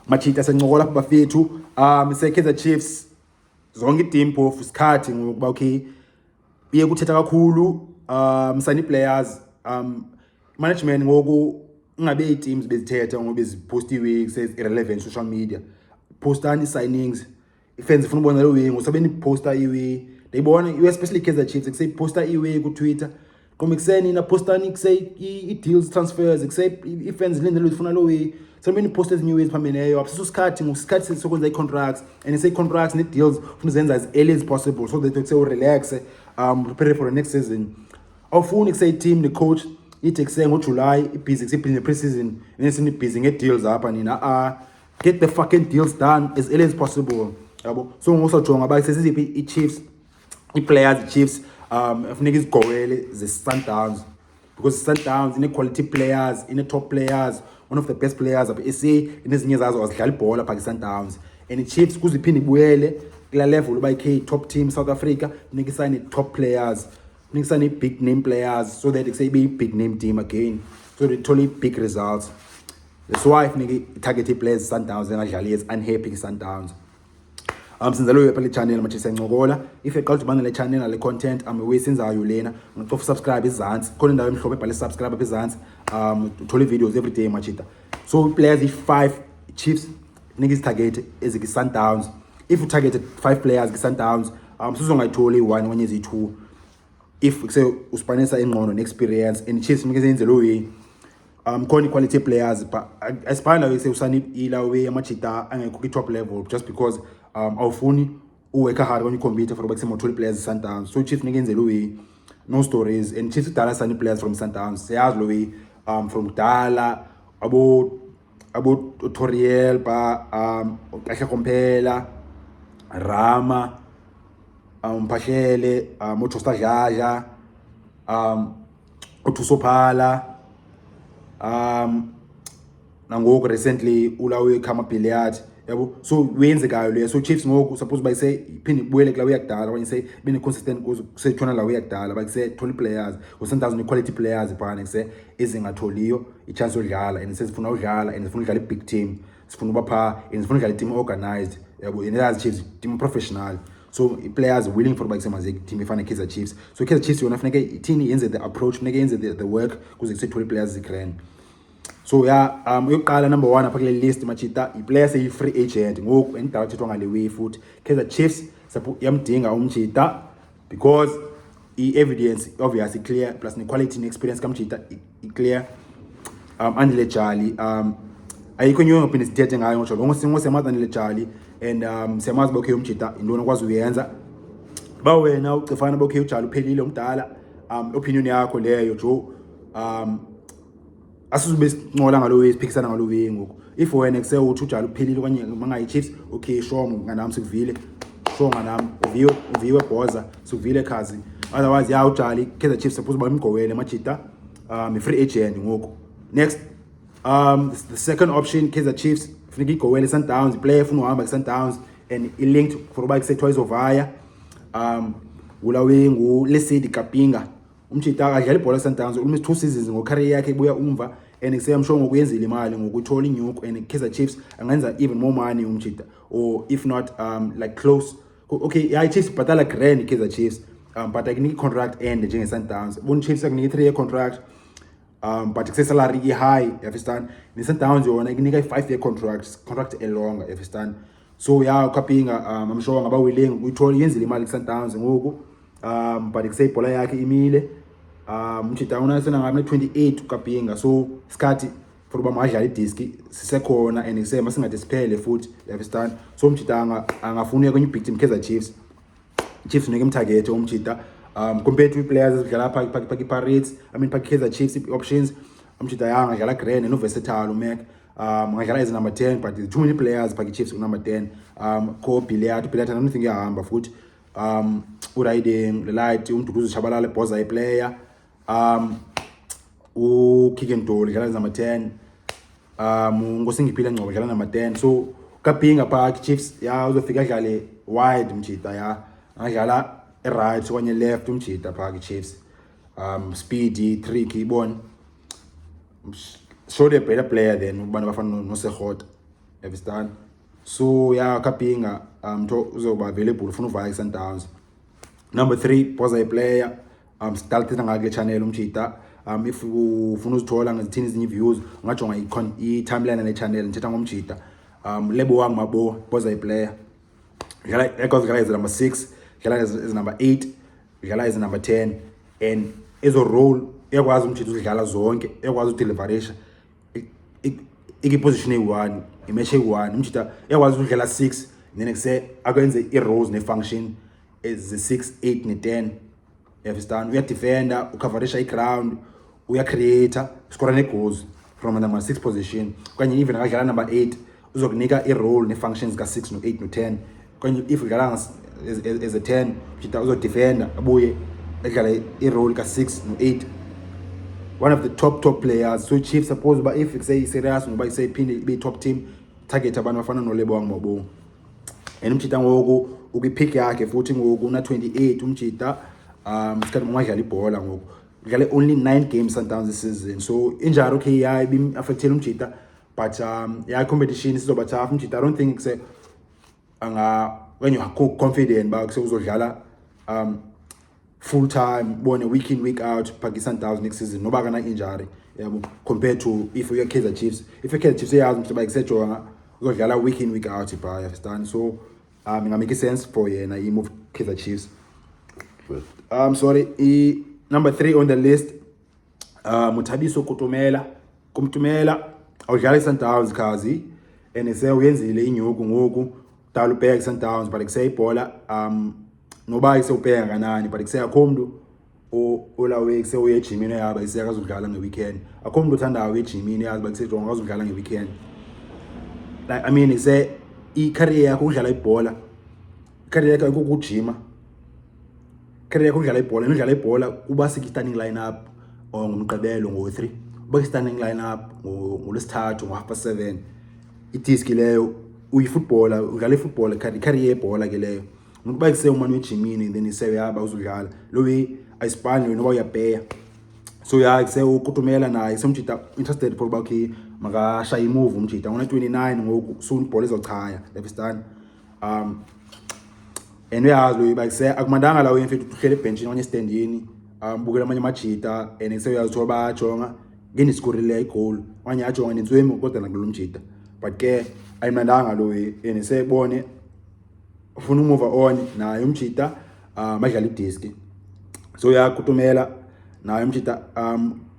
machita sencokola lapha bafethu Kaizer Chiefs zonke team phofu isikhathi ngokuba okay iye kuthetha kakhulu msani players management ngoku ngabe teams bezithetha ngoba bezipostiwe says irrelevant social media postani signings ifans ifuna ubona lo way ngosabeni poster iwe deyibona especially Kaizer Chiefs kusay poster iwe ku Twitter komekuseni na postani kusay i-deals transfers kusay ifans lindele ifuna lo way somebeni posters new ways phameneyo abisiso isikhathi ngosikhathi sokwenza i-contracts and say contracts ne-deals ufuna zenza as early as possible so that kusay relax prepare for the next season awufuni kusay team ne-coach ithi kusay ngoJuly ibhizi kusay ne-pre-season nesini busy nge-deals apha nina get the fucking deals done as early as possible yabo so ngosojonga abayiseziphi i-Chiefs i-players i-Chiefs afuneka izigowele ze-Sundowns because Sundowns ine-quality players ine-top players one of the best players apha SA inezinye zazo azidlala ibhola pha Sundowns and i-Chiefs kuze iphinde ibuyele kula level uba top team South Africa funeka isayine top players funeka isayine big name players so that kusay be big name team again so they thole big results. That's why funeka target players Sundowns engadlali as unhappy Sundowns. Since lo yapha le channel manje siyancokola if eqala ubana le channel nale content wesenzayo lena ngicela subscribe izansi khona indawo emhlophe ebhale subscribe apha izansi uthole videos every day machita so players i5 Chiefs niggas target eziki Sundowns if you targeted 5 players ki Sundowns sizongayitholi i1 kwenye ezi2 if kusay uspanisa ingqondo neexperience and Chiefs niggas yenze lo way khona quality players but aspire we say usani ila way amachita angekho ki top level just because awufuni uwork hard when you compete for about some 20 players Sundowns so Chiefs ngenze lo way no stories and Chiefs dala sani players from Sundowns siyazi lo way from dala abo Toriel ba kahle kompela Rama Mphahlele Mojosta Jaja uThusophala nangoku recently ulawe Khama Billiard yabo so wenzekayo le so Chiefs ngoku suppose bayise iphinde ibuyele kula uyakudala when you say been consistent kusethona la uyakudala bayise 20 players ngo-1000 quality players phana kuse ezingatholiyo i-chance yodlala and sesifuna udlala and sifuna udlala i-big team sifuna uba pha and sifuna udlala i-team organized yabo and Chiefs team professional so players willing for bayise maze team ifana Kaizer Chiefs so Kaizer Chiefs yona funeka ithini yenze the approach funeka yenze the work kuze kuse 20 players zikrand. So yeah, yokuqala number 1 apha kule list machita i-player say free agent ngoku endaba thethwa ngale way futhi Kaizer Chiefs yamdinga umchita because i-evidence obviously clear plus ne-quality ne-experience kamchita i-clear Andile Jali ayikho nyo ngaphinde sithethe ngayo ngoba ngosemazi Andile Jali and siyamazi ba okay umchita intona kwazi uyenza ba wena ucifana ba okay uJali uphelile umdala opinion yakho leyo Joe asizube sincola ngalo way siphikisana ngalo way ngoku if wena kuse uthi uJali uphelile kwanye mangayi Chiefs okay sure nganami sikuvile sure nganami uviwe Bhoza sikuvile Khazi otherwise ya uJali Kaizer Chiefs suppose ba imgowele machita free agent ngoku next the second option Kaizer Chiefs funeka igowele Sundowns player ufuna uhamba ku Sundowns and I linked for uba kuse twice ovaya ulawe ngu Lesedi Kapinga umchita akadlala ibhola Sundowns almost 2 seasons ngocareer yakhe ibuya umva and kuseyamsho ngokuyenzile imali ngokuthola inyuku and Kaizer Chiefs angenza even more money umchita or if not like close okay yeah Chiefs bhatala grand Kaizer Chiefs but akunika contract end njenge Sundowns bon Chiefs akunika 3-year contract but kuse salary high yafistan ne Sundowns yona ikunika i-5-year contract elonga yafistan so yeah Kapinga I'm sure ngaba willing ukuthola yenzile imali ku Sundowns ngoku but kusay ibhola yakhe imile umchita unasena ngabe 28 uKapinga so isikhathi for uba madlala idisk sisekhona and kusema singade siphele futhi yafistan so umchita angafuna kwenye big team Kaizer Chiefs unike imtarget umchita compared to players ezidlala pha Pirates I mean pha Kaizer Chiefs options umchita yanga dlala grand no versatile uMac ngadlala as number 10 but too many players pha Chiefs number 10 ko Billiard nothing yahamba futhi uriding the light umduduzo Shabalala Bhoza player uKickendoli dlala number 10 ngosingiphila Ngcobo dlala number 10 so Kapinga pha Chiefs ya uzofika dlale wide umchita ya ngadlala right kwenye left umchita pha Chiefs speedy tricky ibona so the better player than ubana bafana no Sehota understand. So yeah, kapinga uzoba available ufuna uvaya Sundowns. Number 3, poza player sidalethe ngake channel umjita. If ufuna uzithola ngezithini ezinye views ungajonga i-timeline ne channel ngithetha ngomjita. Lebo wangu mabo poza player. Dlala is number 6, dlala is number 8, dlala is number 10, and ezo role uyakwazi umjita udlala zonke, uyakwazi udeliverisha position eyi-1, imatch eyi-1 umjita uyakwazi udlala 6 then kuse akwenze i-roles ne-function ezi-6, 8 ne-10. Understand? Uyadefenda, ucoverisha i-ground, uyacreator, score ne-goals from number 6 position. Kanye even akadlala number 8 uzokunika i-role ne-functions ka-6 no-8 no-10. Kanye if udlala as a 10 umjita uzodefenda abuye edlala i-role ka-6 no-8. One of the top players. So Chiefs suppose but if say serious ngoba say phinde be top team target abantu bafana noLebong Mabo. And umjita ngoku ukipick yakhe futhi ngoku una 28 umjita isikhathi ungadlala ibhola ngoku. Udlale only 9 games Sundowns this season. So injalo okay yeah ibi affected umjita but yeah competition sizoba tough umjita. I don't think say when you are confident ba kuse uzodlala full time, born week in week out, Pakistan Sundowns next season. No bagana injury. Compared to if you're Kaizer Chiefs. If you're Kaizer Chiefs, you have to buy etc. Go week in week out. You understand? So it makes sense for you. And you move Kaizer Chiefs. Sorry. Number 3 on the list. Mutabiso Kumtumela. Udlala Sundowns kazi. And say uyenzile inyuku ngoku. Talubheka Sundowns but say ibhola noba isewubheka kanani but kusaya khomntu olawe kusewuye ejimini yaba isiyakazudlala ngeweekend. Akho umuntu othandayo ejimini yazi bakusejonga akazudlala ngeweekend. Like I mean ise i-career yakho udlala ibhola. I-career yakho ukujima. I-career yakho udlala ibhola, udlala ibhola uba starting lineup or ngomgqibelo ngo-3. Uba starting lineup ngolesithathu ngo-7:30. Itiski leyo uyi-footballer, udlala i-football i-career yebhola ke leyo. Ngoba kuse umani wejimini then isewe yaba uzudlala lowi ayisipani noba uyabheya. So ya kuse ukutumela naye somjita interested for okay makashaya imove umjita ngona 29 ngoku soon ibhola izochaya understand. And uyazi lo bayise akumandanga la uyemfethu uhlele ebenchini onye standini bukela amanye amajita and kuse uyazi thoba bayajonga ngeni scorerile igoal onye ajonga nenswemo kodwa nakulo mjita but ke ayimandanga lo and sebone ufuna move on naye umjita madlala idisk. So yakutumela naye umjita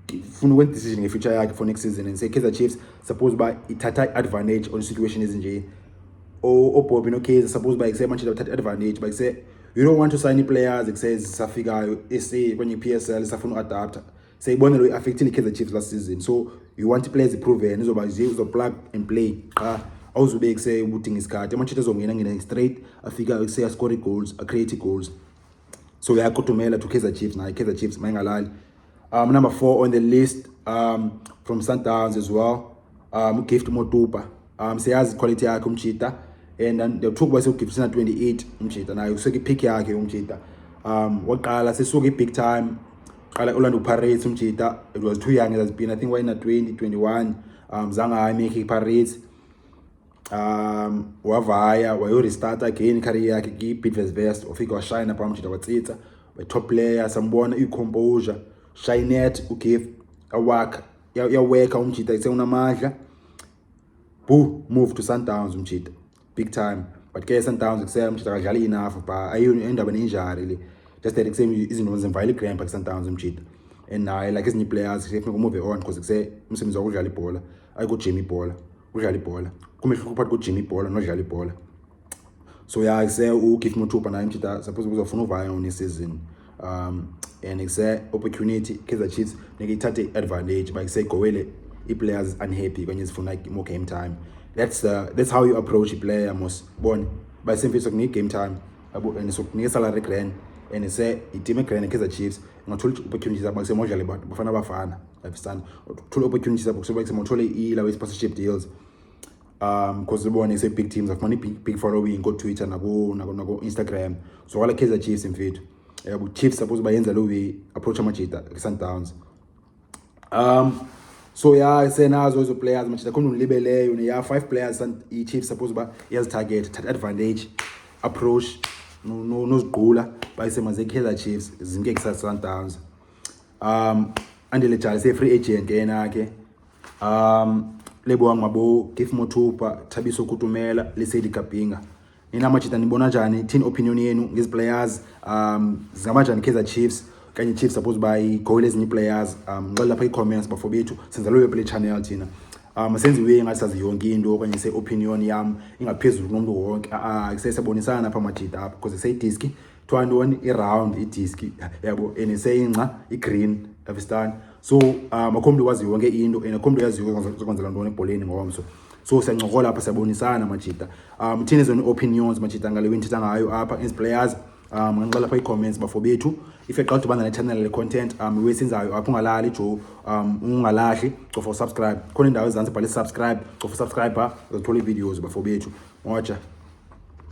ufuna ukwenza decision ngefuture yakhe for next season and say Kaizer Chiefs suppose by ithatha advantage on situation ezinje. Bobby no Kaizer suppose by say Manchester uthatha advantage by say you don't want to sign players it says safikayo SA kwenye PSL safuna adapt say ibone lo affecting Kaizer Chiefs last season. So you want players proven izoba uzo plug and play awuzubeki say ubudinga isikhathi Manchester zongena straight afika say score goals create goals. So uyakutumela to Kaizer Chiefs naye Kaizer Chiefs mayingalali. Number 4 on the list from Sundowns as well uGift Motupa. Siyazi quality yakhe umjita and then the talk about uGift na 28 umjita naye usuke pick yakhe umjita. Waqala sesuke big time qala Orlando Pirates umjita. It was too young, it has been I think why na 2021 zanga make Pirates wavaya wayo restart again career yakhe ki-Bidvest West ufika washine apha umjita watsitsa top player sambona i-composure shinet ugive awakha yaweka umjita iseunamandla move to Sundowns umjita big time but ke Sundowns kusela umjita akadlali enough ba ayini endaba nenjari le just that kusema izinto zimvayile grand pa Sundowns umjita and naye like ezinye players kufanele move on because kuse umsebenzi wakudlala ibhola ayikujima ibhola udlala ibhola kumehluko phakathi kujima ibhola nodlala ibhola. So yeah say uGift Motupa naye umjita suppose uzofuna uvaya on season and it's a opportunity Kaizer Chiefs nekithathe advantage by say gowele i-players unhappy when zifuna like more game time. That's how you approach a player must born by simple sokunika game time and sokunika salary grand and say i-team grand Kaizer Chiefs ngathola opportunities zabo kusemodlala abantu bafana abafana understand uthola opportunities zabo kusoba kusemothole ilawe sponsorship deals because ubone ise big teams afuna big following go Twitter nako Instagram. So wala Kaizer Chiefs mfethu Chiefs suppose bayenza lo way approach amajita Sundowns. so yeah senazo ezo players manje khona unilibeleyo ne ya 5 players and i-Chiefs suppose ba yazi target that advantage approach nozigqula bayisemaze Kaizer Chiefs zinke Kaizer Sundowns. Andile Jali se free agent yena ke lebo ngabo give Mothupa Thabiso Kutumela Lesedi Kapinga. Nina machita nibona njani team opinion yenu ngezi players zingamajani Kaizer Chiefs kanye Chiefs suppose by goal ezinye players ngicela lapha i-comments bafo bethu senza loyo play channel thina senziwe ngasazi yonke into okanye se opinion yami ingaphezulu kunomuntu wonke kusesebonisana lapha majita apha because say disc 21 i-round i-disc yabo eneseyinqa i-green every so akhombi kwazi yonke into akhombi yaziyo zokwenzela ntoni ebholeni ngomso so siyancokola lapha siyabonisana majita thina zone opinions majita ngale wentitha ngayo apha as players ngicela lapha i-comments bafo bethu if eqala ubana ne channel le content wesenzayo apha ungalali jo ungalahli cofa subscribe khona indawo ezantsi bhale subscribe cofa subscribe uzothola i-videos bafo bethu ngoja